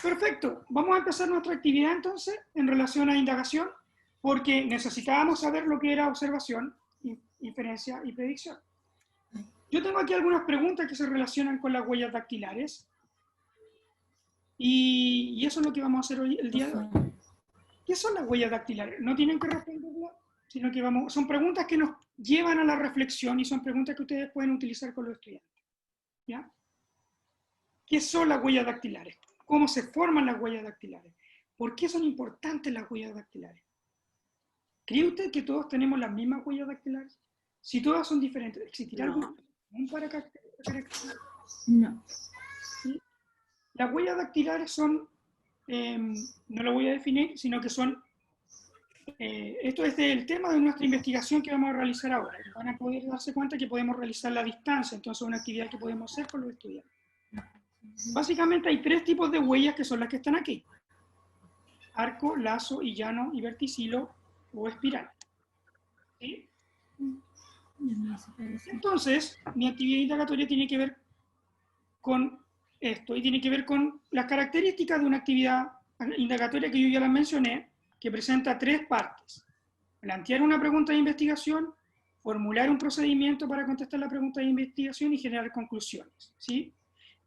Perfecto. Vamos a empezar nuestra actividad entonces en relación a indagación, porque necesitábamos saber lo que era observación, inferencia y predicción. Yo tengo aquí algunas preguntas que se relacionan con las huellas dactilares y eso es lo que vamos a hacer hoy, el día de hoy. ¿Qué son las huellas dactilares? No tienen que responderlas, sino que son preguntas que nos llevan a la reflexión y son preguntas que ustedes pueden utilizar con los estudiantes. ¿Ya? ¿Qué son las huellas dactilares? ¿Cómo se forman las huellas dactilares? ¿Por qué son importantes las huellas dactilares? ¿Cree usted que todos tenemos las mismas huellas dactilares? Si todas son diferentes, ¿existirá algún para caracterizar? No. ¿Sí? Las huellas dactilares son, no lo voy a definir, sino que son, esto es el tema de nuestra investigación que vamos a realizar ahora. Van a poder darse cuenta que podemos realizarla a distancia, entonces es una actividad que podemos hacer con los estudiantes. Básicamente hay tres tipos de huellas que son las que están aquí. Arco, lazo y llano y verticilo o espiral. ¿Sí? Entonces, mi actividad indagatoria tiene que ver con esto y tiene que ver con las características de una actividad indagatoria que yo ya las mencioné, que presenta tres partes. Plantear una pregunta de investigación, formular un procedimiento para contestar la pregunta de investigación y generar conclusiones. ¿Sí?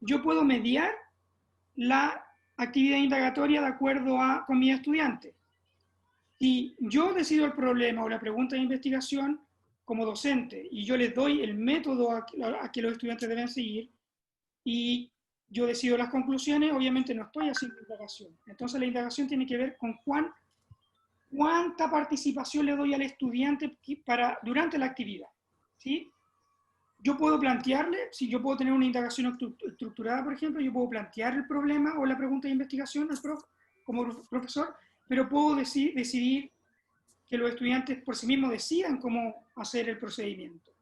Yo puedo mediar la actividad indagatoria de acuerdo con mi estudiante. Si yo decido el problema o la pregunta de investigación como docente y yo les doy el método a que los estudiantes deben seguir y yo decido las conclusiones, obviamente no estoy haciendo indagación. Entonces la indagación tiene que ver con cuánta participación le doy al estudiante durante la actividad. ¿Sí? Yo puedo plantearle, si yo puedo tener una indagación estructurada, por ejemplo, yo puedo plantear el problema o la pregunta de investigación como profesor, pero puedo decidir que los estudiantes por sí mismos decidan cómo hacer el procedimiento.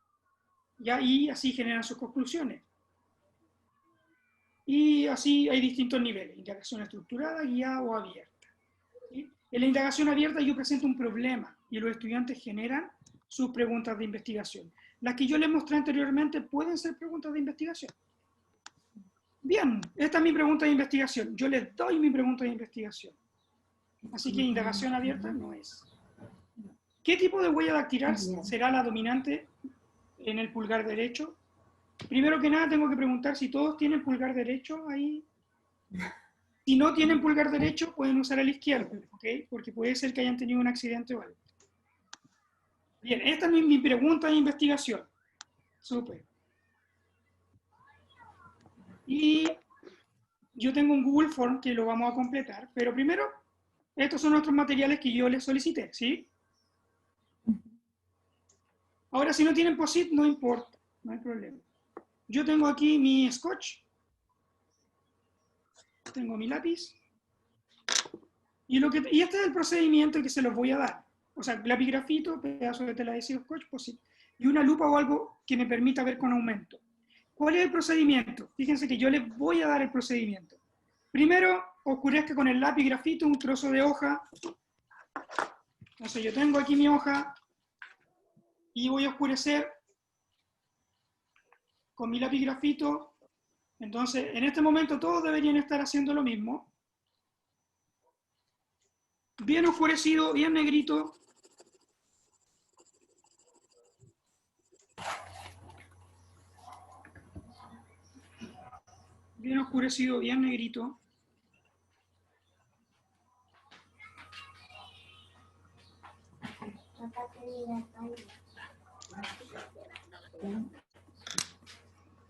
¿Ya? Y así generan sus conclusiones. Y así hay distintos niveles, indagación estructurada, guiada o abierta. ¿Sí? En la indagación abierta yo presento un problema y los estudiantes generan sus preguntas de investigación. Las que yo les mostré anteriormente pueden ser preguntas de investigación. Bien, esta es mi pregunta de investigación. Yo les doy mi pregunta de investigación. Así que indagación abierta no es. ¿Qué tipo de huella dactilar será la dominante en el pulgar derecho? Primero que nada tengo que preguntar si todos tienen pulgar derecho ahí. Si no tienen pulgar derecho, pueden usar el izquierdo, ¿ok? Porque puede ser que hayan tenido un accidente o algo. Bien, esta es mi pregunta de investigación. Súper. Y yo tengo un Google Form que lo vamos a completar, pero primero, estos son nuestros materiales que yo les solicité, ¿sí? Ahora, si no tienen POSIT, no importa, no hay problema. Yo tengo aquí mi scotch, tengo mi lápiz, y este es el procedimiento que se los voy a dar. O sea, lápiz grafito, pedazo de tela adhesivo scotch, POSIT, y una lupa o algo que me permita ver con aumento. ¿Cuál es el procedimiento? Fíjense que yo les voy a dar el procedimiento. Primero, oscurezca con el lápiz grafito un trozo de hoja. Entonces yo tengo aquí mi hoja y voy a oscurecer con mi lápiz grafito. Entonces, en este momento todos deberían estar haciendo lo mismo. Bien oscurecido, bien negrito. Bien oscurecido, bien negrito.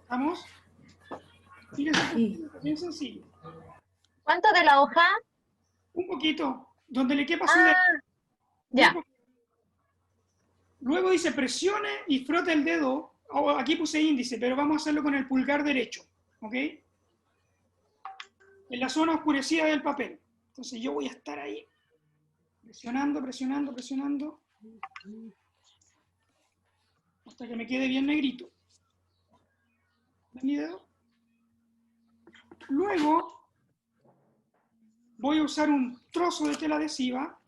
¿Vamos? Fíjense, bien sencillo. ¿Cuánto de la hoja? Un poquito, donde le quepa su dedo. Ya. Luego dice presione y frote el dedo. Oh, aquí puse índice, pero vamos a hacerlo con el pulgar derecho. ¿Ok? En la zona oscurecida del papel. Entonces yo voy a estar ahí presionando, presionando, presionando hasta que me quede bien negrito. ¿Ven mi dedo? Luego voy a usar un trozo de tela adhesiva,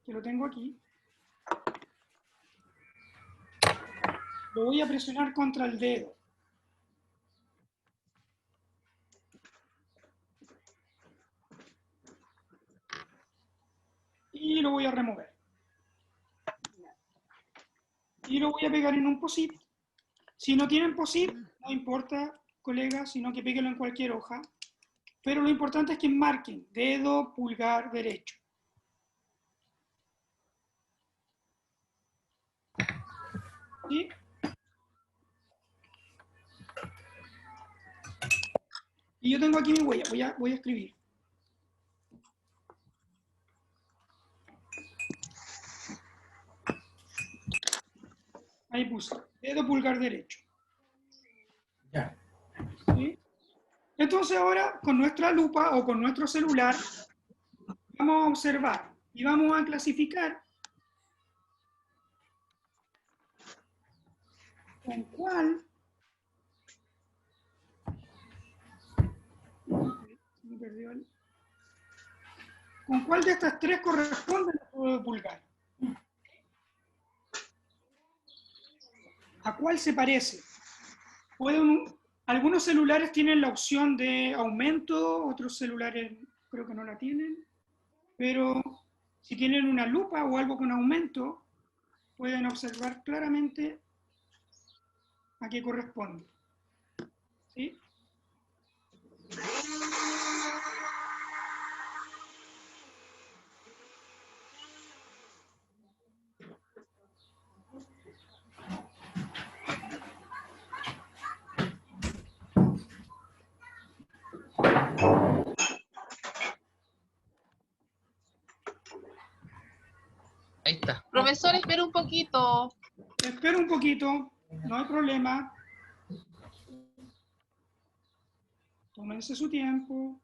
que lo tengo aquí. Lo voy a presionar contra el dedo. y lo voy a remover. Y lo voy a pegar en un POSIT. Si no tienen POSIT, no importa, colegas, sino que péguenlo en cualquier hoja. Pero lo importante es que marquen dedo pulgar derecho. ¿Sí? Y yo tengo aquí mi huella, voy a escribir. Ahí puse, dedo pulgar derecho. Ya. ¿Sí? Entonces ahora, con nuestra lupa o con nuestro celular, vamos a observar y vamos a clasificar con cuál de estas tres corresponde al dedo pulgar. ¿A cuál se parece? Algunos celulares tienen la opción de aumento, otros celulares creo que no la tienen, pero si tienen una lupa o algo con aumento, pueden observar claramente a qué corresponde. ¿Sí? Ahí está. Profesor, espera un poquito. Espera un poquito, no hay problema. Tómense su tiempo.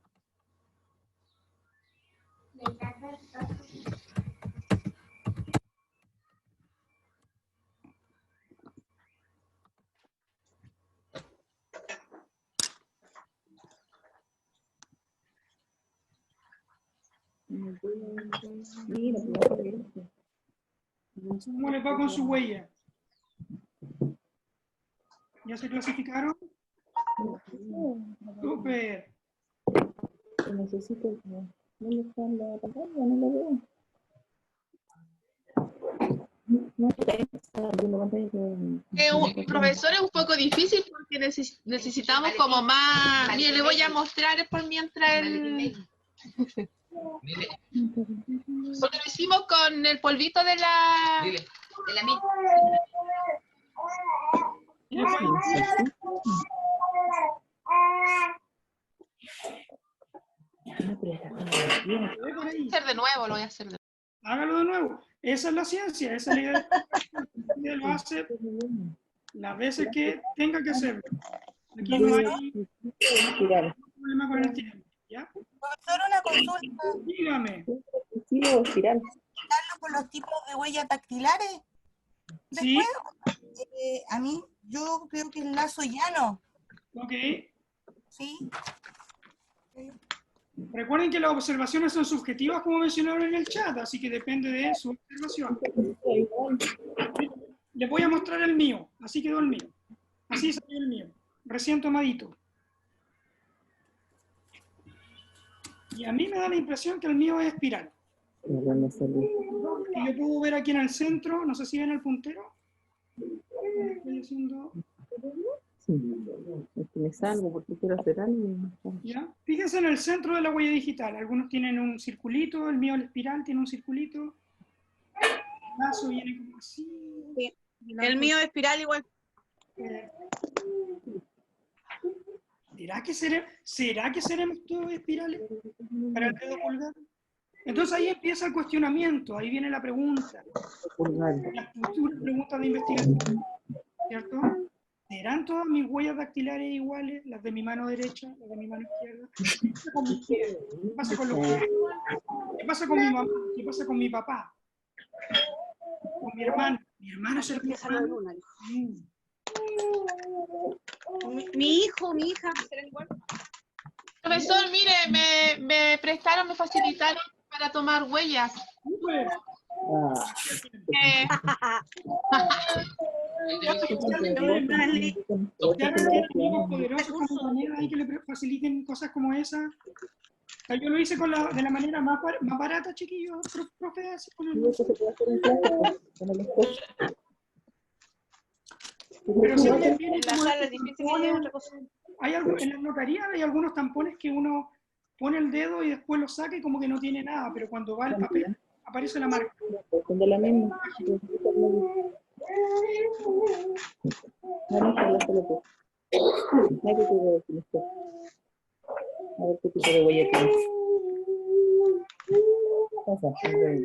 ¿Cómo les va con su huella? ¿Ya se clasificaron? Súper. Necesito. ¿Dónde está la pantalla? No lo veo. No está viendo pantalla. Profesor, es un poco difícil porque necesitamos como más. Mire, le voy a mostrar por mientras el. Dile, Porque lo hicimos con el polvito de la. dile. De la Lo voy a hacer de nuevo, lo voy a hacer de nuevo. Hágalo de nuevo. Esa es la ciencia, esa es la idea. Lo hace las veces que tenga que hacerlo. Aquí no hay problema con el tiempo. ¿Ya? Profesor, una consulta. Dígame. Espiral. ¿Explicarlo con los tipos de huellas dactilares? Sí. Después, a mí, yo creo que el lazo llano. Ok. ¿Sí? Recuerden que las observaciones son subjetivas, como mencionaron en el chat, así que depende de su observación. Les voy a mostrar el mío. Así quedó el mío. Así salió el mío. Recién tomadito. Y a mí me da la impresión que el mío es espiral. Y yo puedo ver aquí en el centro, no sé si ven el puntero. Estoy haciendo... Sí, es que me salgo porque quiero hacer algo. ¿Ya? Fíjense en el centro de la huella digital. Algunos tienen un circulito, el mío, el espiral, tiene un circulito. El lazo viene como así. Sí. El mío es espiral igual. ¿Será que seremos todos espirales para el dedo pulgar? Entonces ahí empieza el cuestionamiento, ahí viene la pregunta. Las futuras preguntas de investigación, ¿cierto? ¿Serán todas mis huellas dactilares iguales? Las de mi mano derecha, las de mi mano izquierda. ¿Qué pasa con mi izquierda? ¿Qué pasa con los pies? ¿Qué pasa con mi mamá? ¿Qué pasa con mi papá? Con mi hermano. ¿Mi hermano es mi hermano? Mi hijo, mi hija. Profesor, mire, me prestaron, me facilitaron para tomar huellas. ¡Súper! Eh, Ya ven que hay amigos poderosos como Daniel ahí que le faciliten cosas como esa. sea, yo lo hice de la manera más barata, chiquillos, profe, así con el... Y eso se puede hacer en clase, pues, con el scotch. Pero si ustedes En vienen la como sala es estos difícil que llegue tampones, otra cosa. en las notarías hay algunos tampones que uno pone el dedo y después lo saca y como que no tiene nada, pero cuando va el papel aparece la marca. Son de la misma. Vamos a hablar solo tú. No hay que te decir esto. A ver qué tipo de huella tienes. Pasa, muy bien.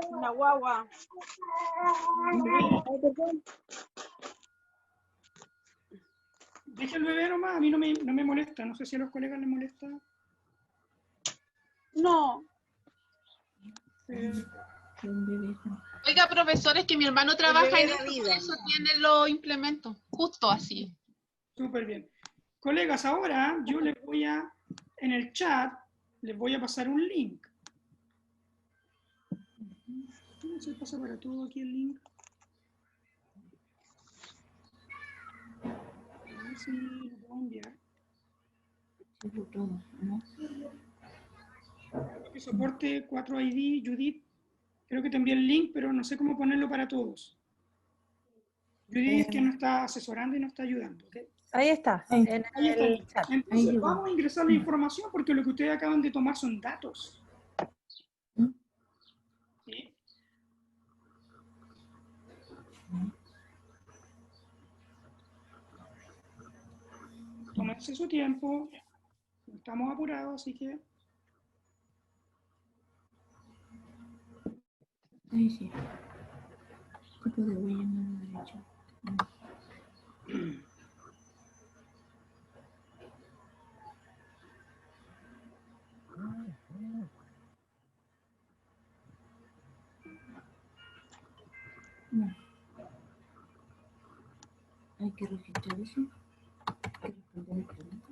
Una guagua. Ay, perdón. Deje el bebé nomás, a mí no me molesta, no sé si a los colegas les molesta. No. Oiga, profesores, que mi hermano trabaja en bebé eso, de por vida. eso tiene los implementos, justo así. Súper bien. Colegas, ahora yo les voy a, en el chat, les voy a pasar un link. ¿Cómo se pasa para todo aquí el link? A ver si lo puedo enviar. Creo que soporte 4ID, Judith. Creo que te envié el link, pero no sé cómo ponerlo para todos. Judith es que no está asesorando y no está ayudando. ¿Ok? Ahí está, Ahí. en Ahí está el el link. chat. Entonces, vamos a ingresar la información porque lo que ustedes acaban de tomar son datos. ¿Sí? Tómense su tiempo. No estamos apurados, así que... Ahí sí. Tipo de huella en la derecha. No. Hay que registrar eso. Hay que responder el pregunta.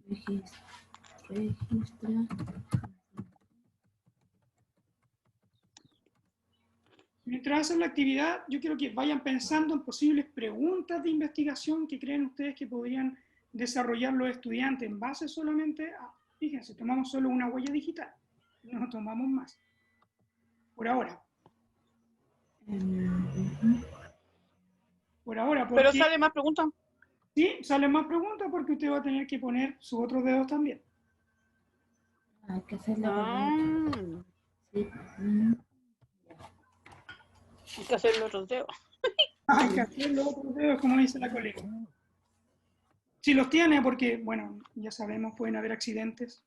Registra. Mientras hacen la actividad, yo quiero que vayan pensando en posibles preguntas de investigación que creen ustedes que podrían desarrollar los estudiantes en base solamente a, fíjense, tomamos solo una huella digital, no tomamos más, por ahora. Por ahora, porque... Pero sale más preguntas. Sí, salen más preguntas porque usted va a tener que poner sus otros dedos también. Hay que hacerla Ah, sí. hay que hacer los otros dedos. Hay que hacer los otros dedos, como dice la colega. Si los tiene, porque, bueno, ya sabemos, pueden haber accidentes.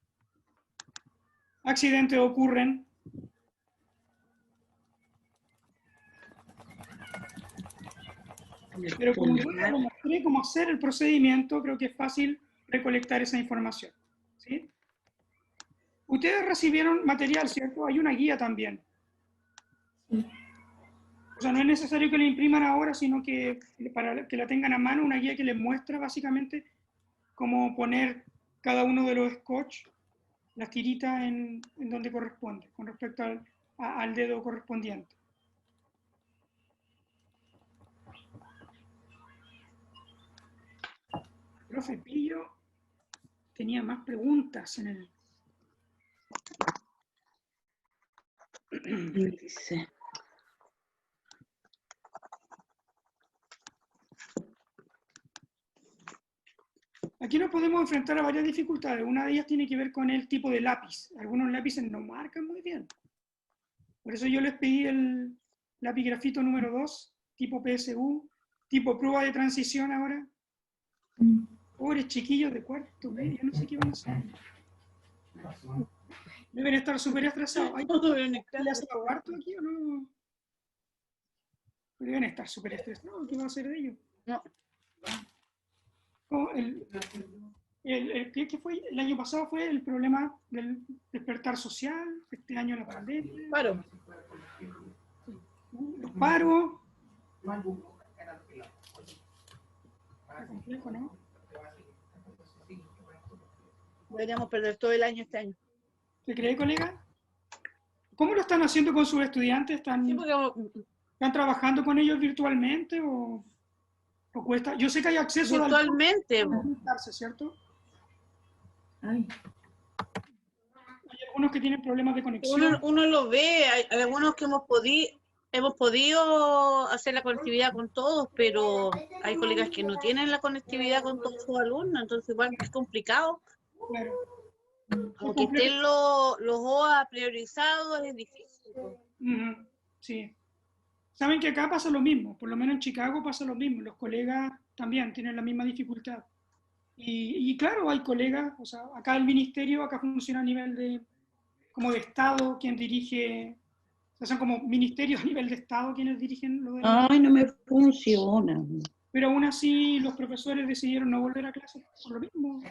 Accidentes ocurren. Pero como yo les mostré cómo hacer el procedimiento, creo que es fácil recolectar esa información. ¿Sí? Ustedes recibieron material, ¿cierto? Hay una guía también. O sea, no es necesario que la impriman ahora, sino que para que la tengan a mano, una guía que les muestra básicamente cómo poner cada uno de los scotch, las tiritas en donde corresponde, con respecto al dedo correspondiente. Profe Pillo tenía más preguntas en el... Índice. Aquí nos podemos enfrentar a varias dificultades. Una de ellas tiene que ver con el tipo de lápiz. Algunos lápices no marcan muy bien. Por eso yo les pedí el lápiz grafito número 2, tipo PSU, tipo prueba de transición ahora. Pobres chiquillos de cuarto medio, no sé qué van a hacer. Deben estar súper estresados. ¿Hay clase de cuarto aquí o no? Deben estar súper estresados. ¿Qué va a hacer de ellos? No. ¿Qué fue? El año pasado fue el problema del despertar social, este año la pandemia. Claro. Los paros. Está complejo, ¿no? Deberíamos perder todo el año este año. ¿Te cree, colega? ¿Cómo lo están haciendo con sus estudiantes? ¿Están... Sí, porque ¿Están trabajando con ellos virtualmente o cuesta? Yo sé que hay acceso Virtualmente. a conectarse, ¿cierto? Ay, Hay algunos que tienen problemas de conexión. Uno lo ve, hay algunos que hemos podido hacer la conectividad con todos, pero hay colegas que no tienen la conectividad con todos sus alumnos, entonces igual es complicado. Claro. Aunque estén los OA priorizados, es difícil. Ujú, sí. Saben que acá pasa lo mismo, por lo menos en Chicago pasa lo mismo, los colegas también tienen la misma dificultad. Y claro, hay colegas, o sea, acá el ministerio, acá funciona a nivel como de Estado, quien dirige, o sea, son como ministerios a nivel de Estado quienes dirigen lo de ay, no me funciona. pero aún así los profesores decidieron no volver a clases por lo mismo.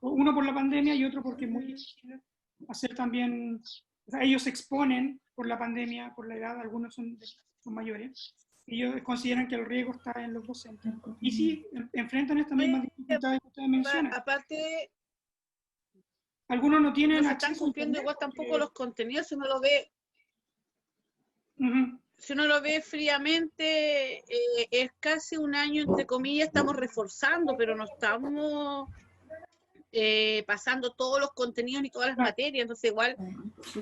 Uno por la pandemia y otro porque es muy difícil hacer también, o sea, ellos se exponen por la pandemia, por la edad, algunos son mayores. Ellos consideran que el riesgo está en los docentes. Y sí, enfrentan estas mismas dificultades que ustedes mencionan. Aparte, Algunos no no tienen se están acceso a cumpliendo internet igual tampoco porque- los contenidos, si uno lo ve. Ujú, Si uno lo ve fríamente, es casi un año, entre comillas, estamos reforzando, pero no estamos pasando todos los contenidos ni todas las materias, entonces igual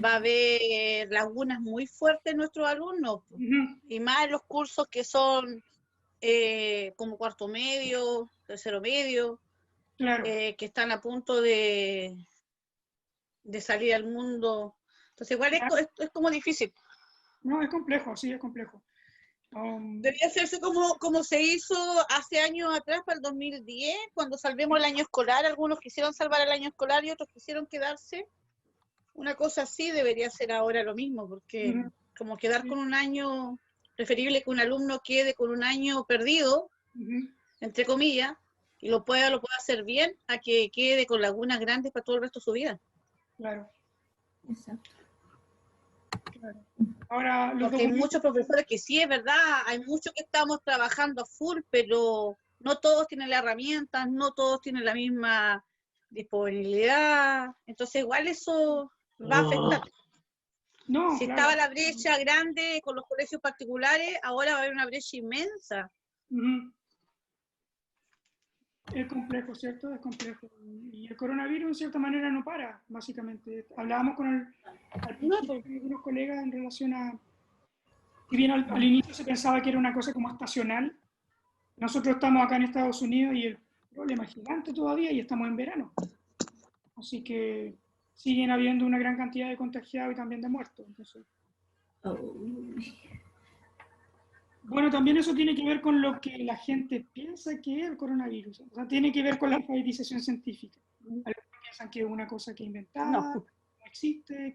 va a haber lagunas muy fuertes en nuestros alumnos, ujú, y más en los cursos que son como cuarto medio, tercero medio, claro. que están a punto de salir al mundo. Entonces igual es como difícil. No, es complejo, sí, es complejo. Debería hacerse como se hizo hace años atrás, para el 2010, cuando salvemos el año escolar. Algunos quisieron salvar el año escolar y otros quisieron quedarse. Una cosa así debería ser ahora lo mismo, porque Ujú. como quedar con un año, preferible que un alumno quede con un año perdido, Ujú, entre comillas, y lo pueda hacer bien, a que quede con lagunas grandes para todo el resto de su vida. claro, Exacto. claro. Ahora, los Porque hay documentos, muchos profesores que sí, es verdad, hay muchos que estamos trabajando a full, pero no todos tienen las herramientas, no todos tienen la misma disponibilidad, entonces igual eso va a afectar. no, Si claro. estaba la brecha grande con los colegios particulares, ahora va a haber una brecha inmensa. Ujú. Es complejo, ¿cierto? Es complejo. Y el coronavirus, en cierta manera, no para, básicamente. Hablábamos al principio con algunos colegas en relación a, si bien al inicio se pensaba que era una cosa como estacional, nosotros estamos acá en Estados Unidos y el problema es gigante todavía y estamos en verano. Así que siguen habiendo una gran cantidad de contagiados y también de muertos. Entonces, Uy, bueno, también eso tiene que ver con lo que la gente piensa que es el coronavirus. O sea, tiene que ver con la alfabetización científica. Algunos piensan que es una cosa que inventada, no existe,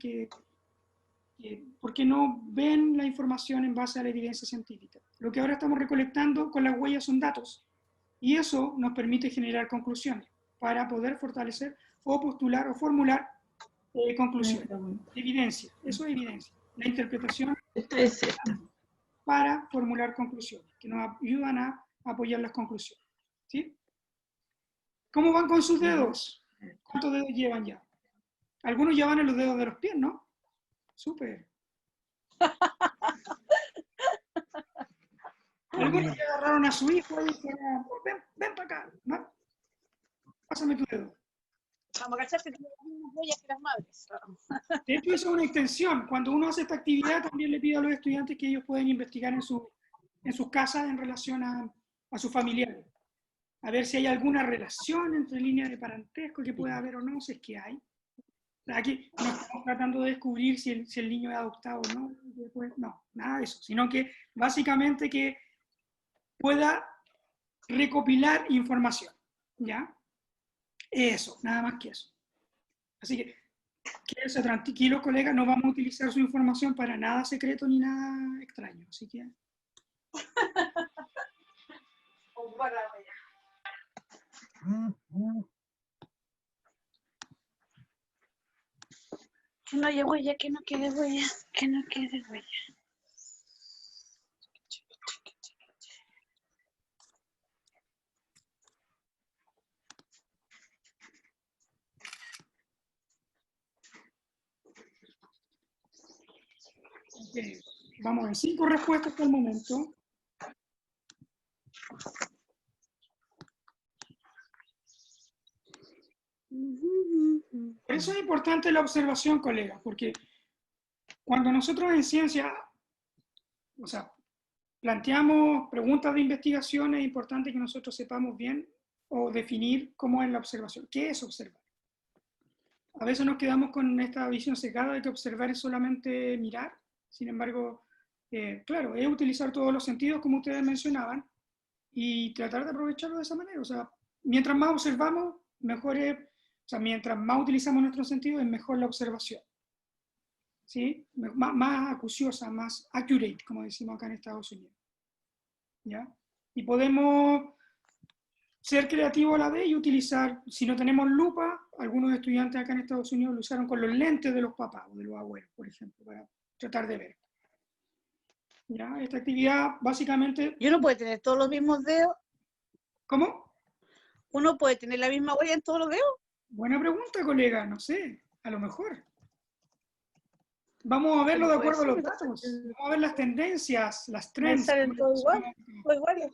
porque no ven la información en base a la evidencia científica. Lo que ahora estamos recolectando con las huellas son datos. Y eso nos permite generar conclusiones para poder fortalecer o postular o formular conclusiones. Evidencia, eso es evidencia. La interpretación esto es cierto. para formular conclusiones, que nos ayudan a apoyar las conclusiones. ¿Sí? ¿Cómo van con sus dedos? ¿Cuántos dedos llevan ya? Algunos ya van en los dedos de los pies, ¿no? Súper. Algunos ya agarraron a su hijo y dijeron, ven para acá, ¿no? Pásame tu dedo. Vamos a cachar que tienen las mismas huellas que las madres. De hecho, eso es una extensión. Cuando uno hace esta actividad, también le pide a los estudiantes que ellos pueden investigar en sus casas en relación a sus familiares. A ver si hay alguna relación entre líneas de parentesco que pueda haber o no, si es que hay. Aquí no estamos tratando de descubrir si el niño es adoptado o no. No, nada de eso. Sino que básicamente que pueda recopilar información. ¿Ya? Eso, nada más que eso. Así que quédense tranquilos, colegas, no vamos a utilizar su información para nada secreto ni nada extraño. Así que. Que no haya huella, que no quede huella, que no quede huella. Okay. Vamos en 5 respuestas hasta el momento. Por eso es importante la observación, colegas, porque cuando nosotros en ciencia, o sea, planteamos preguntas de investigación, es importante que nosotros sepamos bien o definir cómo es la observación. ¿Qué es observar? A veces nos quedamos con esta visión sesgada de que observar es solamente mirar. Sin embargo, claro, es utilizar todos los sentidos, como ustedes mencionaban, y tratar de aprovecharlo de esa manera. O sea, mientras más observamos, mejor es, o sea, mientras más utilizamos nuestros sentidos, es mejor la observación. ¿Sí? Más acuciosa, más accurate, como decimos acá en Estados Unidos. ¿Ya? Y podemos ser creativos a la vez y utilizar, si no tenemos lupa, algunos estudiantes acá en Estados Unidos lo usaron con los lentes de los papás o de los abuelos, por ejemplo, para tratar de ver. ¿Ya? Esta actividad básicamente... ¿Y uno puede tener todos los mismos dedos? ¿Cómo? ¿Uno puede tener la misma huella en todos los dedos? Buena pregunta, colega, no sé, a lo mejor. Vamos a verlo de acuerdo a los datos, vamos a ver las tendencias, las ¿Me trends. salen todos igual? ¿Todos iguales?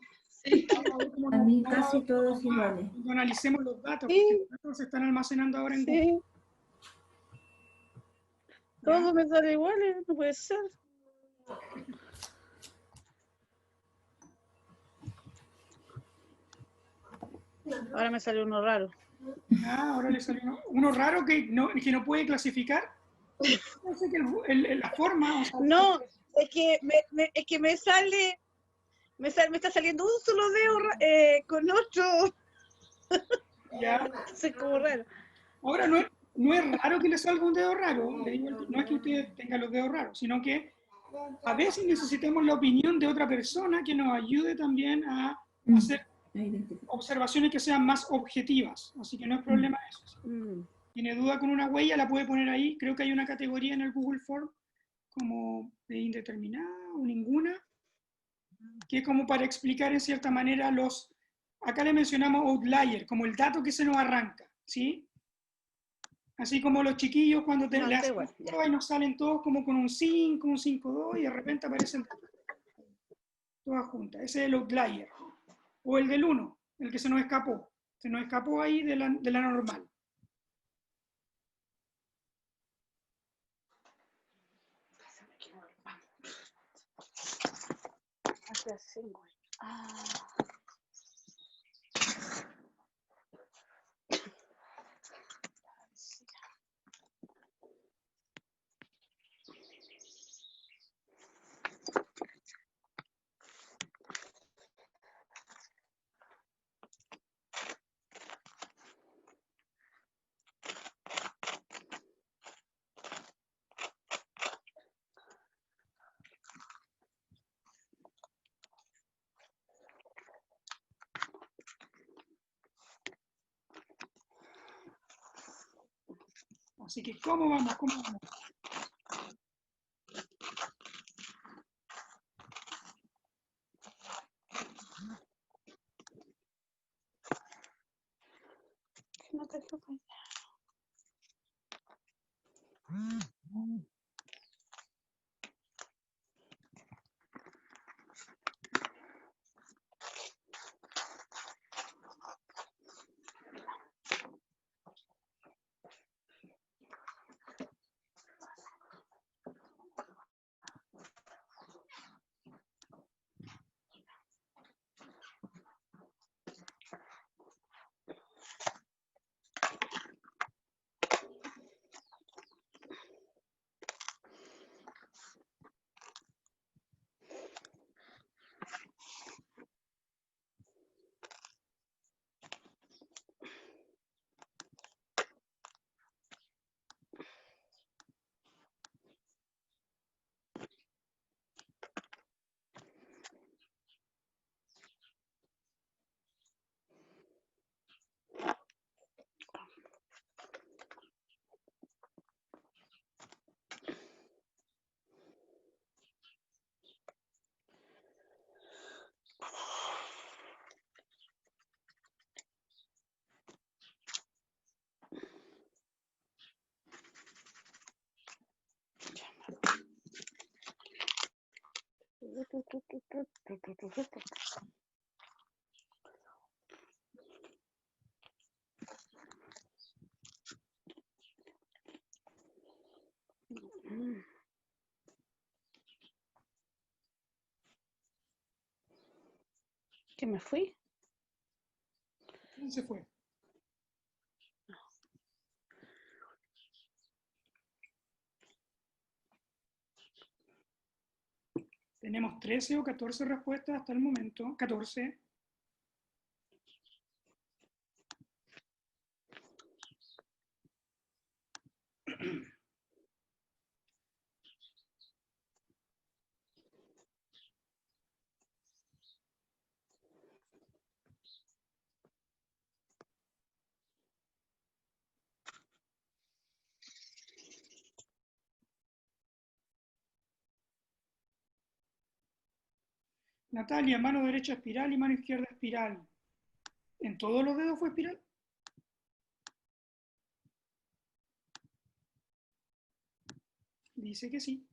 A mí casi todos iguales. Cuando analicemos los datos, Sí. porque los datos se están almacenando ahora en Google. Sí. Todos me salen iguales, no puede ser. Ahora me sale uno raro. Ah, ahora le salió uno raro que no puede clasificar. No sé que la forma. O sea, No, es que me está saliendo un solo dedo con 8. ya. Es como raro. Ahora no es raro que le salga un dedo raro. Le digo, no es que usted tenga los dedos raros, sino que a veces necesitamos la opinión de otra persona que nos ayude también a hacer observaciones que sean más objetivas. Así que no es problema eso. Tiene duda con una huella, la puede poner ahí. Creo que hay una categoría en el Google Form como de indeterminada o ninguna, que es como para explicar en cierta manera acá le mencionamos outlier, como el dato que se nos arranca, ¿sí? Así como los chiquillos cuando No, le está hacen igual, ya. prueba y nos salen todos como con un 5, un 5,2 y de repente aparecen todas juntas. Ese es el outlier. O el del 1, el que se nos escapó. Se nos escapó ahí de la normal. Así que, ¿cómo vamos? ¿Cómo vamos? No te preocupes. ¿Que me fui? ¿Quién se fue? Tenemos 13 o 14 respuestas hasta el momento. 14. Natalia, mano derecha espiral y mano izquierda espiral. ¿En todos los dedos fue espiral? Dice que sí.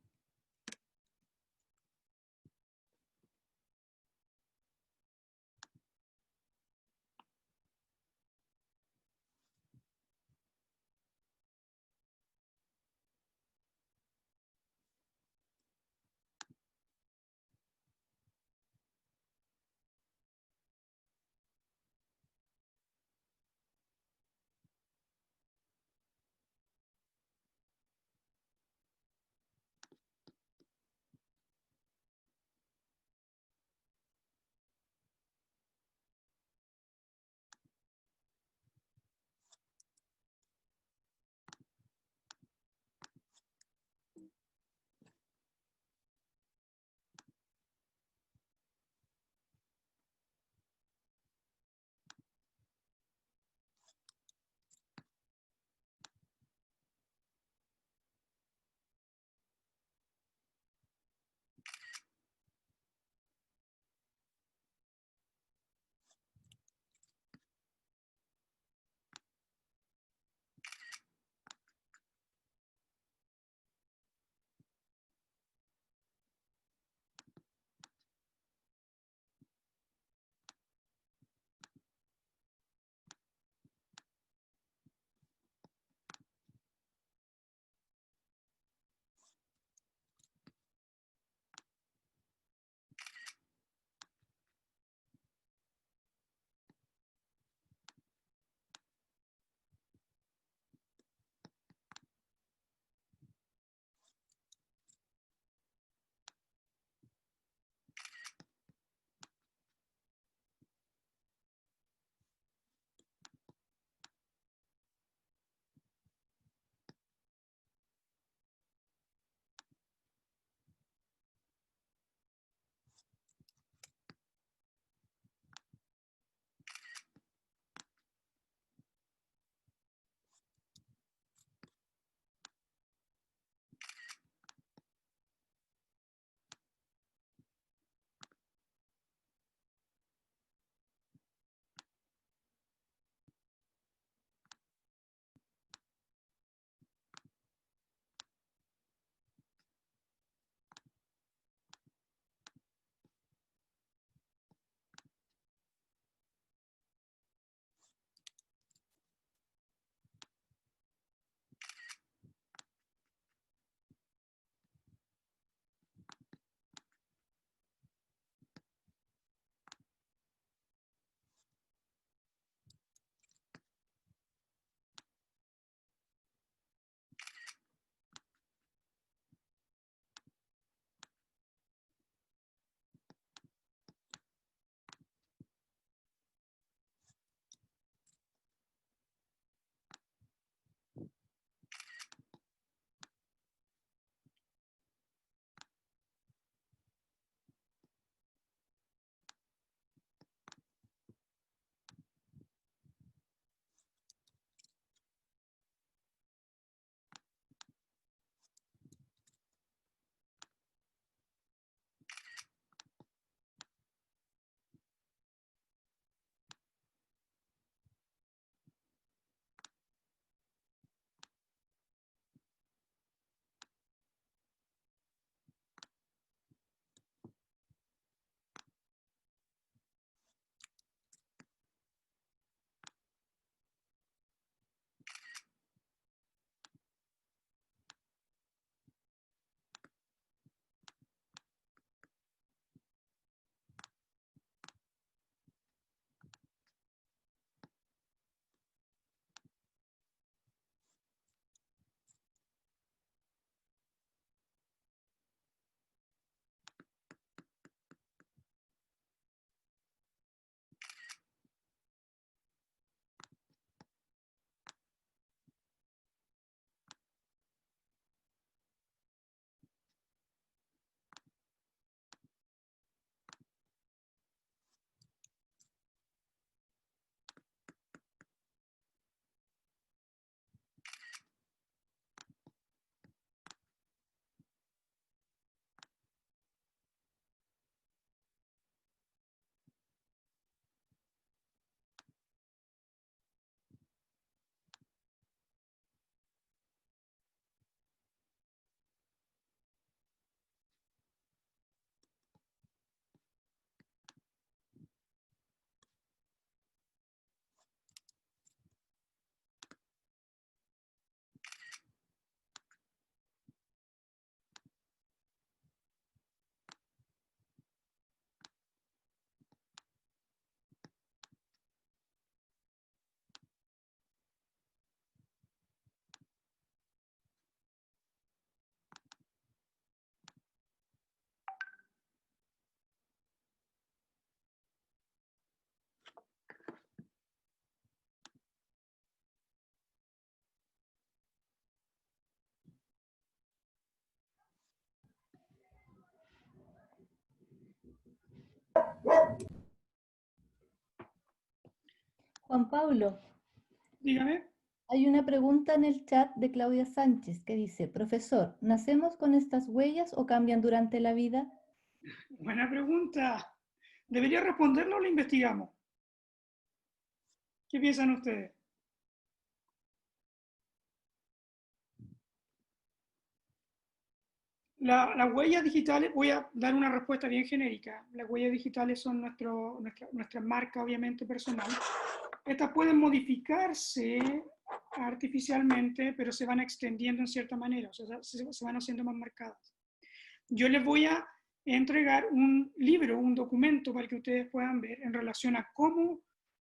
Juan Pablo, Dígame. hay una pregunta en el chat de Claudia Sánchez que dice, profesor, ¿nacemos con estas huellas o cambian durante la vida? Buena pregunta. ¿Debería responderlo o lo investigamos? ¿Qué piensan ustedes? Las huellas digitales, voy a dar una respuesta bien genérica. Las huellas digitales son nuestra marca, obviamente, personal. Estas pueden modificarse artificialmente, pero se van extendiendo en cierta manera, o sea, se van haciendo más marcadas. Yo les voy a entregar un libro, un documento para que ustedes puedan ver en relación a cómo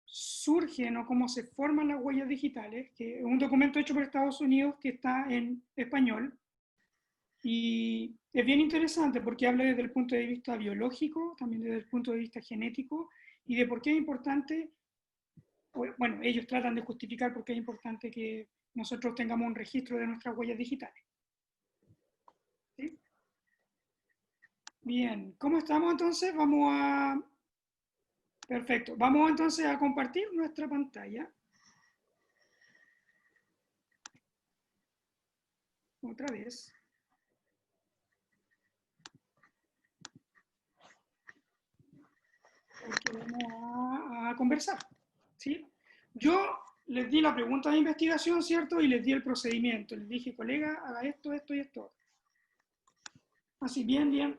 surgen o cómo se forman las huellas digitales, que es un documento hecho por Estados Unidos que está en español, y es bien interesante porque habla desde el punto de vista biológico, también desde el punto de vista genético, y de por qué es importante, bueno, ellos tratan de justificar por qué es importante que nosotros tengamos un registro de nuestras huellas digitales. ¿Sí? Bien, ¿cómo estamos entonces? Perfecto, vamos entonces a compartir nuestra pantalla. Otra vez. Porque vamos a conversar, ¿sí? Yo les di la pregunta de investigación, ¿cierto? Y les di el procedimiento. Les dije, colega, haga esto, esto y esto. Así, bien,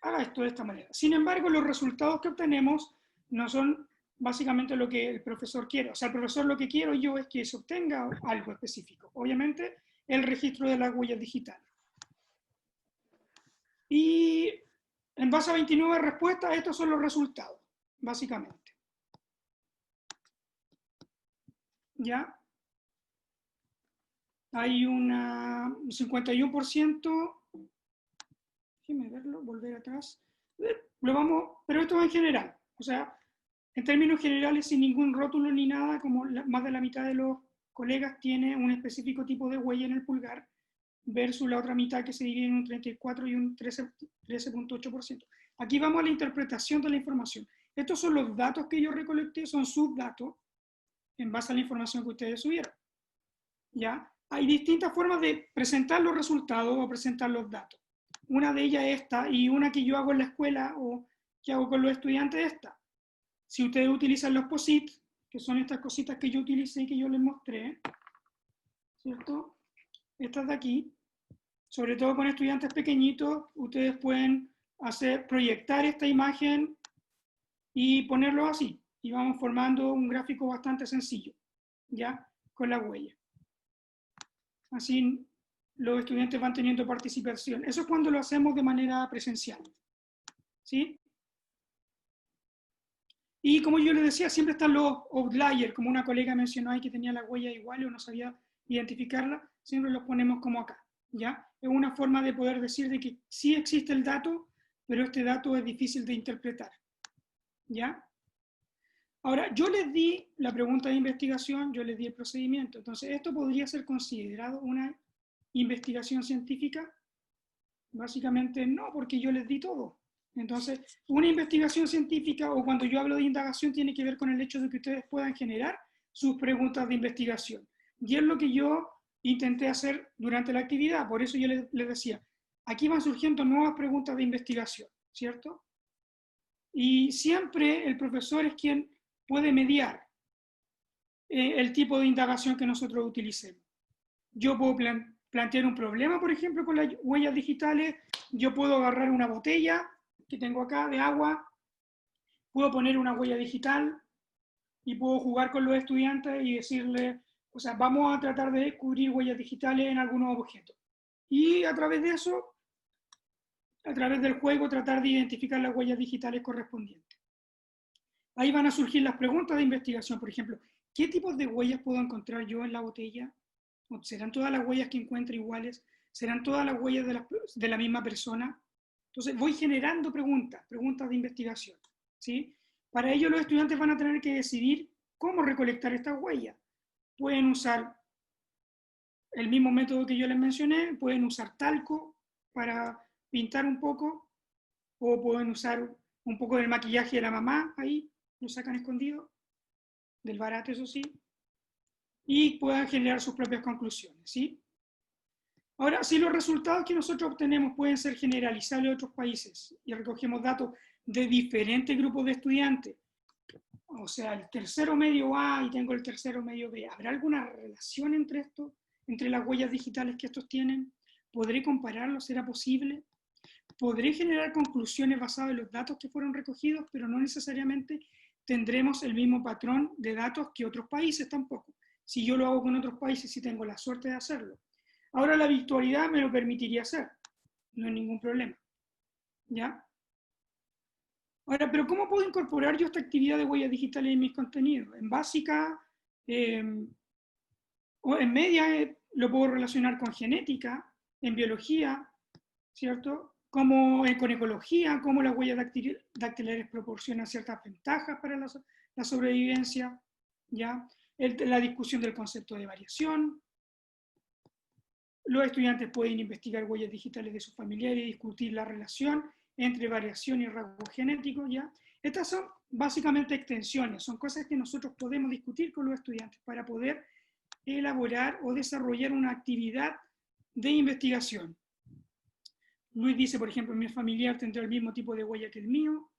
haga esto de esta manera. Sin embargo, los resultados que obtenemos no son básicamente lo que el profesor quiere. O sea, el profesor lo que quiero yo es que se obtenga algo específico. Obviamente, el registro de las huellas digitales. Y en base a 29 respuestas, estos son los resultados, básicamente. ¿Ya? Hay un 51%, déjenme verlo, volver atrás. Pero esto en general, o sea, en términos generales, sin ningún rótulo ni nada, como más de la mitad de los colegas tiene un específico tipo de huella en el pulgar, versus la otra mitad que se divide en un 34 y un 13.8%. Aquí vamos a la interpretación de la información. Estos son los datos que yo recolecté, son sus datos, en base a la información que ustedes subieron. ¿Ya? Hay distintas formas de presentar los resultados o presentar los datos. Una de ellas es esta, y una que yo hago en la escuela o que hago con los estudiantes es esta. Si ustedes utilizan los POSIT, que son estas cositas que yo utilicé y que yo les mostré, ¿cierto? Estas de aquí, sobre todo con estudiantes pequeñitos, ustedes pueden proyectar esta imagen y ponerlo así. Y vamos formando un gráfico bastante sencillo, ¿ya? Con la huella. Así los estudiantes van teniendo participación. Eso es cuando lo hacemos de manera presencial, ¿sí? Y como yo les decía, siempre están los outliers, como una colega mencionó ahí que tenía la huella igual o no sabía identificarla, siempre los ponemos como acá, ¿ya? Es una forma de poder decir de que sí existe el dato, pero este dato es difícil de interpretar, ¿ya? Ahora, yo les di la pregunta de investigación, yo les di el procedimiento, entonces, ¿esto podría ser considerado una investigación científica? Básicamente no, porque yo les di todo. Entonces, una investigación científica, o cuando yo hablo de indagación, tiene que ver con el hecho de que ustedes puedan generar sus preguntas de investigación. Y es lo que yo intenté hacer durante la actividad, por eso yo les decía, aquí van surgiendo nuevas preguntas de investigación, ¿cierto? Y siempre el profesor es quien puede mediar el tipo de indagación que nosotros utilicemos. Yo puedo plantear un problema, por ejemplo, con las huellas digitales, yo puedo agarrar una botella que tengo acá de agua, puedo poner una huella digital y puedo jugar con los estudiantes y decirles, o sea, vamos a tratar de descubrir huellas digitales en algunos objetos. Y a través de eso, a través del juego, tratar de identificar las huellas digitales correspondientes. Ahí van a surgir las preguntas de investigación, por ejemplo, ¿qué tipos de huellas puedo encontrar yo en la botella? ¿Serán todas las huellas que encuentro iguales? ¿Serán todas las huellas de la misma persona? Entonces voy generando preguntas de investigación, ¿sí? Para ello los estudiantes van a tener que decidir cómo recolectar estas huellas. Pueden usar el mismo método que yo les mencioné, pueden usar talco para pintar un poco, o pueden usar un poco del maquillaje de la mamá ahí, lo sacan escondido, del barato, eso sí, y puedan generar sus propias conclusiones, ¿sí? Ahora, si los resultados que nosotros obtenemos pueden ser generalizables a otros países y recogemos datos de diferentes grupos de estudiantes, o sea, el tercero medio A y tengo el tercero medio B, ¿habrá alguna relación entre esto, entre las huellas digitales que estos tienen? ¿Podré compararlos? ¿Será posible? ¿Podré generar conclusiones basadas en los datos que fueron recogidos, pero no necesariamente tendremos el mismo patrón de datos que otros países tampoco? Si yo lo hago con otros países, si tengo la suerte de hacerlo. Ahora la virtualidad me lo permitiría hacer, no hay ningún problema, ¿ya? Ahora, pero ¿cómo puedo incorporar yo esta actividad de huellas digitales en mis contenidos? En básica, o en media, lo puedo relacionar con genética, en biología, ¿cierto? Como con ecología, cómo las huellas dactilares proporcionan ciertas ventajas para la sobrevivencia, ¿ya? La discusión del concepto de variación. Los estudiantes pueden investigar huellas digitales de sus familiares y discutir la relación entre variación y rasgos genéticos, ¿ya? Estas son básicamente extensiones, son cosas que nosotros podemos discutir con los estudiantes para poder elaborar o desarrollar una actividad de investigación. Luis dice, por ejemplo, mi familiar tendrá el mismo tipo de huella que el mío.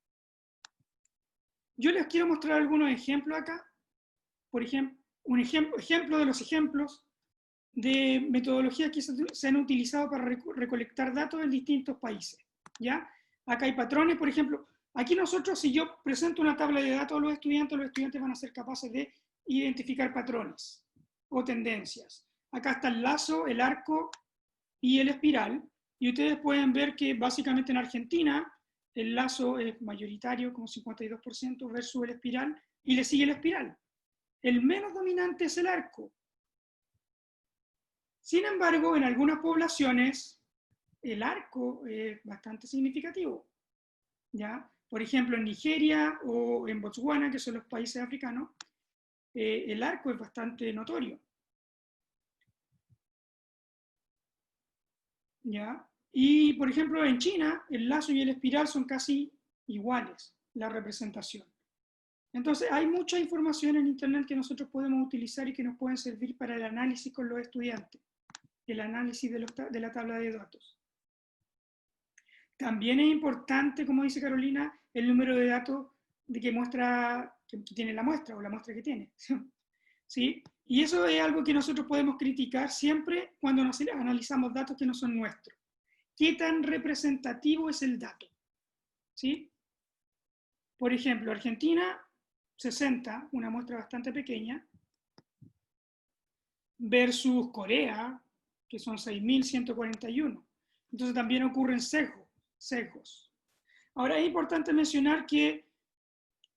Yo les quiero mostrar algunos ejemplos acá. Por ejemplo, ejemplo de los ejemplos de metodologías que se han utilizado para recolectar datos en distintos países, ¿ya? Acá hay patrones, por ejemplo, aquí nosotros, si yo presento una tabla de datos a los estudiantes van a ser capaces de identificar patrones o tendencias. Acá está el lazo, el arco y el espiral, y ustedes pueden ver que básicamente en Argentina el lazo es mayoritario, como 52%, versus el espiral, y le sigue el espiral. El menos dominante es el arco. Sin embargo, en algunas poblaciones, el arco es bastante significativo, ¿ya? Por ejemplo, en Nigeria o en Botswana, que son los países africanos, el arco es bastante notorio, ¿ya? Y, por ejemplo, en China, el lazo y el espiral son casi iguales, la representación. Entonces, hay mucha información en Internet que nosotros podemos utilizar y que nos pueden servir para el análisis con los estudiantes, el análisis de la tabla de datos. También es importante, como dice Carolina, el número de datos que tiene la muestra, o la muestra que tiene, ¿sí? Y eso es algo que nosotros podemos criticar siempre cuando nos analizamos datos que no son nuestros. ¿Qué tan representativo es el dato? ¿Sí? Por ejemplo, Argentina, 60, una muestra bastante pequeña, versus Corea, que son 6.141. Entonces también ocurren sesgos. Ahora es importante mencionar que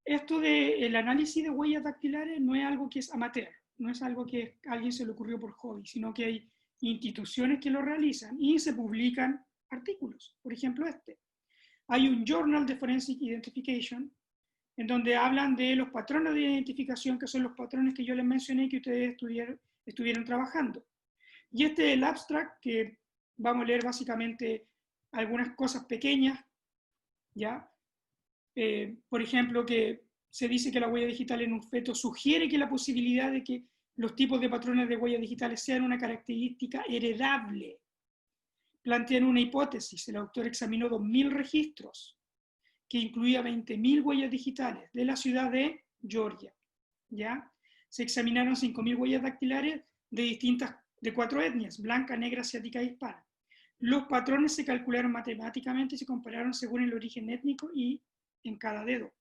esto del análisis de huellas dactilares no es algo que es amateur, no es algo que a alguien se le ocurrió por hobby, sino que hay instituciones que lo realizan y se publican artículos. Por ejemplo, hay un Journal de Forensic Identification en donde hablan de los patrones de identificación, que son los patrones que yo les mencioné que ustedes estuvieron trabajando. Y este es el abstract, que vamos a leer básicamente algunas cosas pequeñas, ¿ya? Por ejemplo, que se dice que la huella digital en un feto sugiere que la posibilidad de que los tipos de patrones de huellas digitales sean una característica heredable. Plantean una hipótesis, el autor examinó 2.000 registros, que incluía 20.000 huellas digitales de la ciudad de Georgia, ¿ya? Se examinaron 5.000 huellas dactilares de 4 etnias, blanca, negra, asiática e hispana. Los patrones se calcularon matemáticamente y se compararon según el origen étnico y en cada dedo.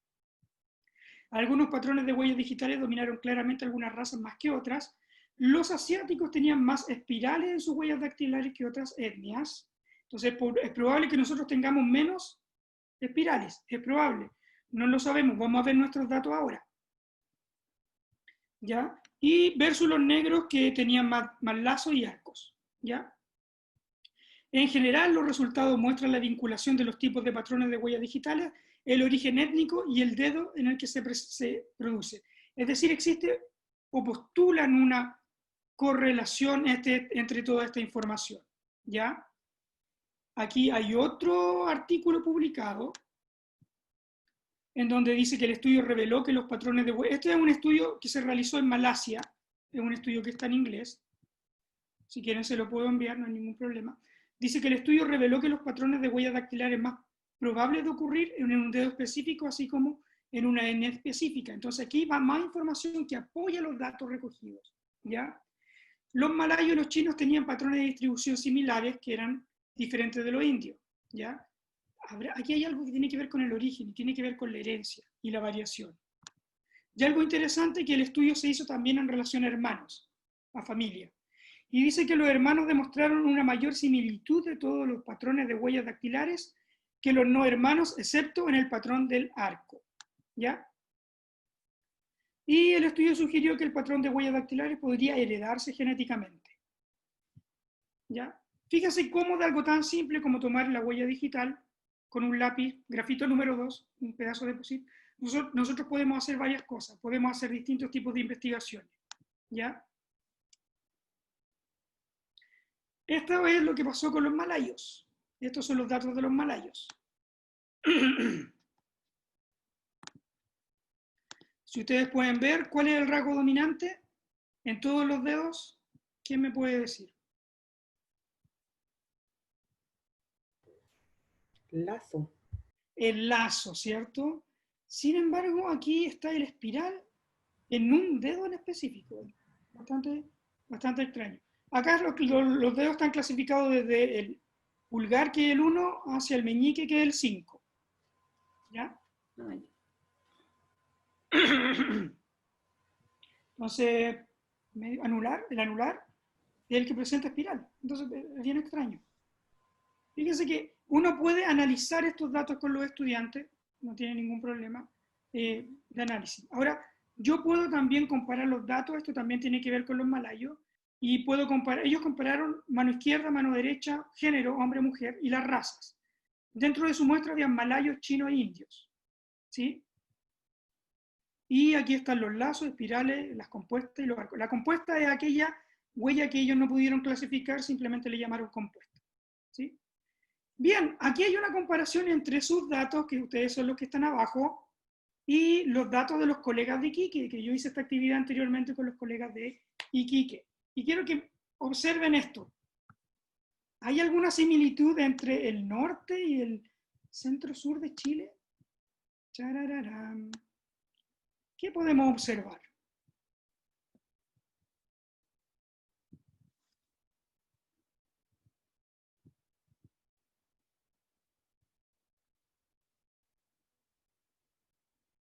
Algunos patrones de huellas digitales dominaron claramente algunas razas más que otras. Los asiáticos tenían más espirales en sus huellas dactilares que otras etnias. Entonces es probable que nosotros tengamos menos espirales, es probable. No lo sabemos, vamos a ver nuestros datos ahora, ¿ya? Y versus los negros que tenían más lazos y arcos, ¿ya? En general, los resultados muestran la vinculación de los tipos de patrones de huellas digitales, el origen étnico y el dedo en el que se produce. Es decir, existe o postulan una correlación entre toda esta información, ¿ya? Aquí hay otro artículo publicado en donde dice que el estudio reveló que los patrones de huella... Este es un estudio que se realizó en Malasia, es un estudio que está en inglés, si quieren se lo puedo enviar, no hay ningún problema. Dice que el estudio reveló que los patrones de huellas dactilares más probables de ocurrir en un dedo específico, así como en una etnia específica. Entonces aquí va más información que apoya los datos recogidos, ¿ya? Los malayos y los chinos tenían patrones de distribución similares que eran diferentes de los indios, ¿ya? Aquí hay algo que tiene que ver con el origen, tiene que ver con la herencia y la variación. Y algo interesante que el estudio se hizo también en relación a hermanos, a familia. Y dice que los hermanos demostraron una mayor similitud de todos los patrones de huellas dactilares que los no hermanos, excepto en el patrón del arco, ¿ya? Y el estudio sugirió que el patrón de huellas dactilares podría heredarse genéticamente, ¿ya? Fíjese cómo de algo tan simple como tomar la huella digital con un lápiz, grafito número 2, un pedazo de POSIT, nosotros podemos hacer varias cosas, podemos hacer distintos tipos de investigaciones, ¿ya? Esto es lo que pasó con los malayos. Estos son los datos de los malayos. Si ustedes pueden ver cuál es el rasgo dominante en todos los dedos, ¿quién me puede decir? Lazo. El lazo, ¿cierto? Sin embargo, aquí está el espiral en un dedo en específico. Bastante extraño. Acá los dedos están clasificados desde el pulgar, que es el 1, hacia el meñique, que es el 5. ¿Ya? Entonces, el anular es el que presenta espiral. Entonces, es bien extraño. Fíjense que uno puede analizar estos datos con los estudiantes, no tiene ningún problema de análisis. Ahora, yo puedo también comparar los datos, esto también tiene que ver con los malayos, y puedo comparar, ellos compararon mano izquierda, mano derecha, género, hombre, mujer, y las razas. Dentro de su muestra había malayos, chinos e indios, ¿sí? Y aquí están los lazos, espirales, las compuestas y los arcos. La compuesta es aquella huella que ellos no pudieron clasificar, simplemente le llamaron compuesta, ¿sí? Bien, aquí hay una comparación entre sus datos, que ustedes son los que están abajo, y los datos de los colegas de Iquique, que yo hice esta actividad anteriormente con los colegas de Iquique. Y quiero que observen esto. ¿Hay alguna similitud entre el norte y el centro-sur de Chile? Charararán. ¿Qué podemos observar?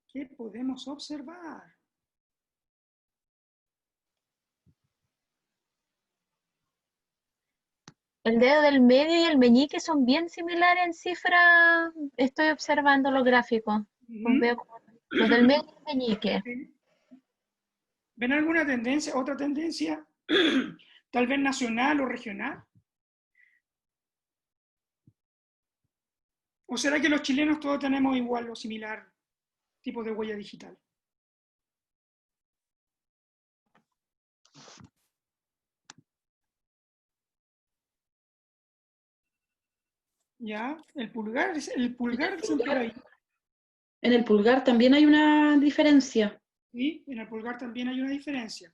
¿Qué podemos observar? El dedo del medio y el meñique son bien similares en cifra. Estoy observando los gráficos. Los veo como los del medio y el meñique. ¿Ven alguna tendencia, otra tendencia, tal vez nacional o regional? ¿O será que los chilenos todos tenemos igual o similar tipo de huella digital? ¿Ya? El pulgar dicen por ahí. En el pulgar también hay una diferencia. Sí, en el pulgar también hay una diferencia.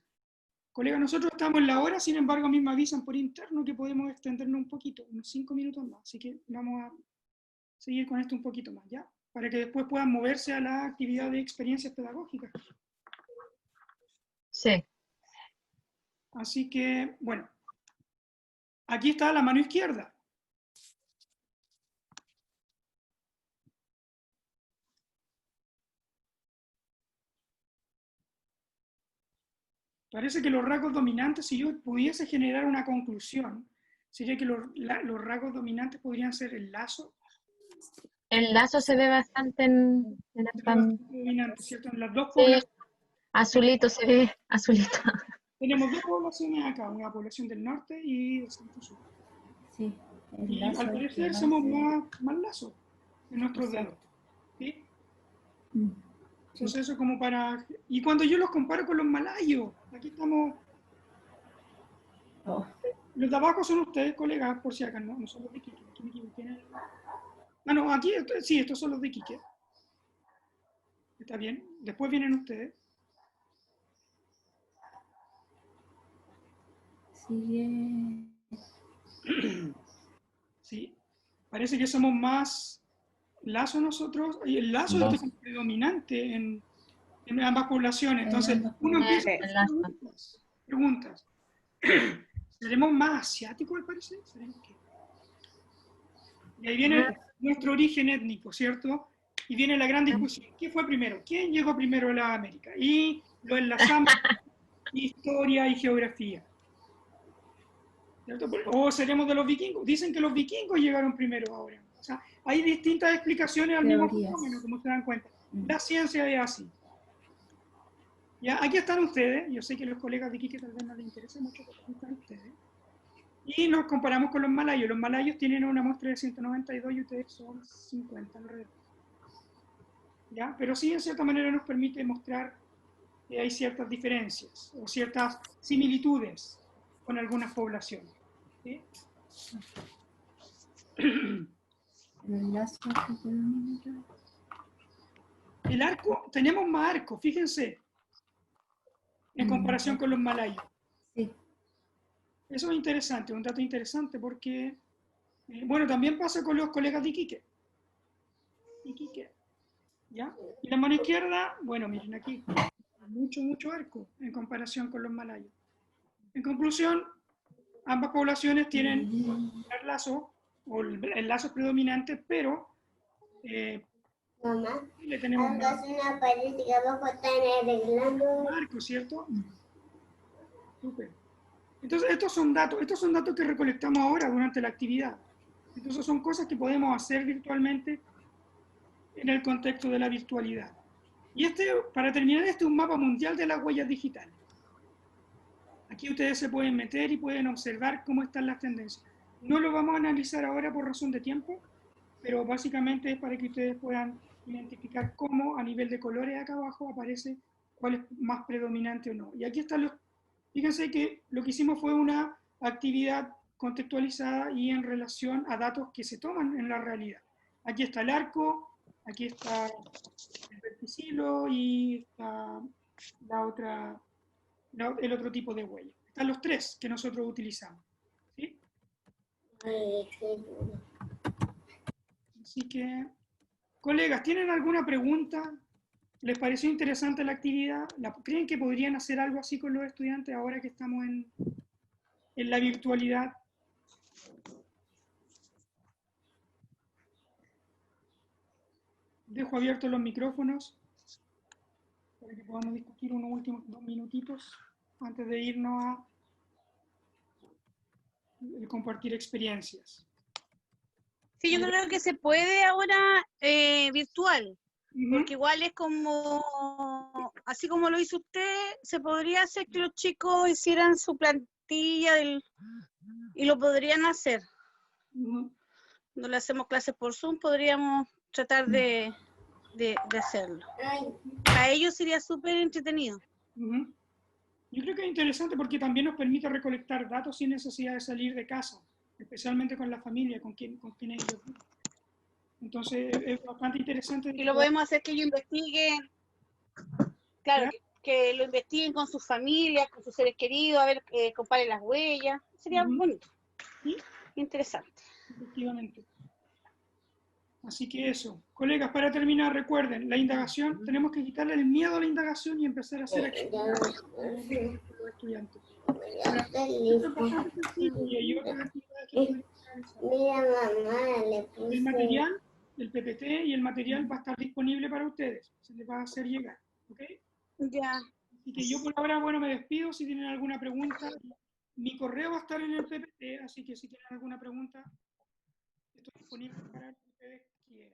Colega, nosotros estamos en la hora, sin embargo a mí me avisan por interno que podemos extendernos un poquito, unos 5 minutos más, así que vamos a seguir con esto un poquito más, ¿ya? Para que después puedan moverse a la actividad de experiencias pedagógicas. Sí. Así que, bueno, aquí está la mano izquierda. Parece que los rasgos dominantes, si yo pudiese generar una conclusión, sería que los rasgos dominantes podrían ser el lazo. El lazo se ve bastante en la Dominante, ¿cierto? En las dos Sí, poblaciones. azulito se ve, azulito. Tenemos dos poblaciones acá, una población del norte y del centro-sur. Sí, el Y lazo al es parecer que somos más más lazos en nuestros dedos. ¿Sí? Mm. Entonces eso como para... Y cuando yo los comparo con los malayos, aquí estamos... Oh, Los de abajo son ustedes, colegas, por si acaso, no son los de Iquique. Aquí me equivoqué en el... Ah, no, aquí sí, estos son los de Iquique. Está bien. Después vienen ustedes. Sigue. Sí. Parece que somos más lazo nosotros. Y el lazo es el predominante en ambas poblaciones. Entonces, uno empieza a hacer preguntas. ¿Seremos más asiáticos, me parece? ¿Seremos qué? Y ahí viene nuestro origen étnico, ¿cierto? Y viene la gran discusión. ¿Qué fue primero? ¿Quién llegó primero a la América? Y lo enlazamos historia y geografía. ¿Cierto? O seremos de los vikingos. Dicen que los vikingos llegaron primero ahora. O sea, hay distintas explicaciones al mismo fenómeno, como se dan cuenta. La ciencia es así. Ya, aquí están ustedes. Yo sé que los colegas de Iquique tal vez no les interesa mucho, pero aquí están ustedes. Y nos comparamos con los malayos. Los malayos tienen una muestra de 192 y ustedes son 50 alrededor. ¿Ya? Pero sí, en cierta manera, nos permite mostrar que hay ciertas diferencias o ciertas similitudes con algunas poblaciones. ¿Sí? El arco, tenemos más arco, fíjense, en comparación con los malayos. Sí. Eso es interesante, un dato interesante porque, bueno, también pasa con los colegas de Iquique. ¿Ya? Y la mano izquierda, bueno, miren aquí, mucho arco en comparación con los malayos. En conclusión, ambas poblaciones tienen el lazo, o el lazo predominante, pero Mamá, le tenemos más una pared que abajo están arreglando. arco, ¿cierto? Súper. Entonces, estos son datos que recolectamos ahora durante la actividad. Entonces, son cosas que podemos hacer virtualmente en el contexto de la virtualidad. Y para terminar, este es un mapa mundial de las huellas digitales. Aquí ustedes se pueden meter y pueden observar cómo están las tendencias. No lo vamos a analizar ahora por razón de tiempo, pero básicamente es para que ustedes puedan identificar cómo a nivel de colores acá abajo aparece cuál es más predominante o no. Y aquí están fíjense que lo que hicimos fue una actividad contextualizada y en relación a datos que se toman en la realidad. Aquí está el arco, aquí está el verticilo y está el otro tipo de huella. Están los tres que nosotros utilizamos. ¿Sí? Así que, colegas, ¿tienen alguna pregunta? ¿Les pareció interesante la actividad? ¿Creen que podrían hacer algo así con los estudiantes ahora que estamos en la virtualidad? Dejo abiertos los micrófonos para que podamos discutir unos últimos 2 minutitos antes de irnos a compartir experiencias. Sí, yo creo que se puede ahora virtual, porque igual es como, así como lo hizo usted, se podría hacer que los chicos hicieran su plantilla y lo podrían hacer. No le hacemos clases por Zoom, podríamos tratar de hacerlo. Para ellos sería súper entretenido. Yo creo que es interesante porque también nos permite recolectar datos sin necesidad de salir de casa, especialmente con la familia, con quienes ellos viven. Entonces es bastante interesante. Y lo podemos hacer que ellos investiguen, claro, que lo investiguen con sus familias, con sus seres queridos, a ver, comparen las huellas. Sería bonito, ¿Sí? Interesante. Efectivamente. Así que eso. Colegas, para terminar, recuerden, la indagación, tenemos que quitarle el miedo a la indagación y empezar a hacer actividades con los estudiantes. El material, el PPT y el material va a estar disponible para ustedes. Se les va a hacer llegar. ¿Ok? Ya. Así que yo por ahora, bueno, me despido. Si tienen alguna pregunta, mi correo va a estar en el PPT, así que si tienen alguna pregunta, estoy disponible para lo que ustedes quieran.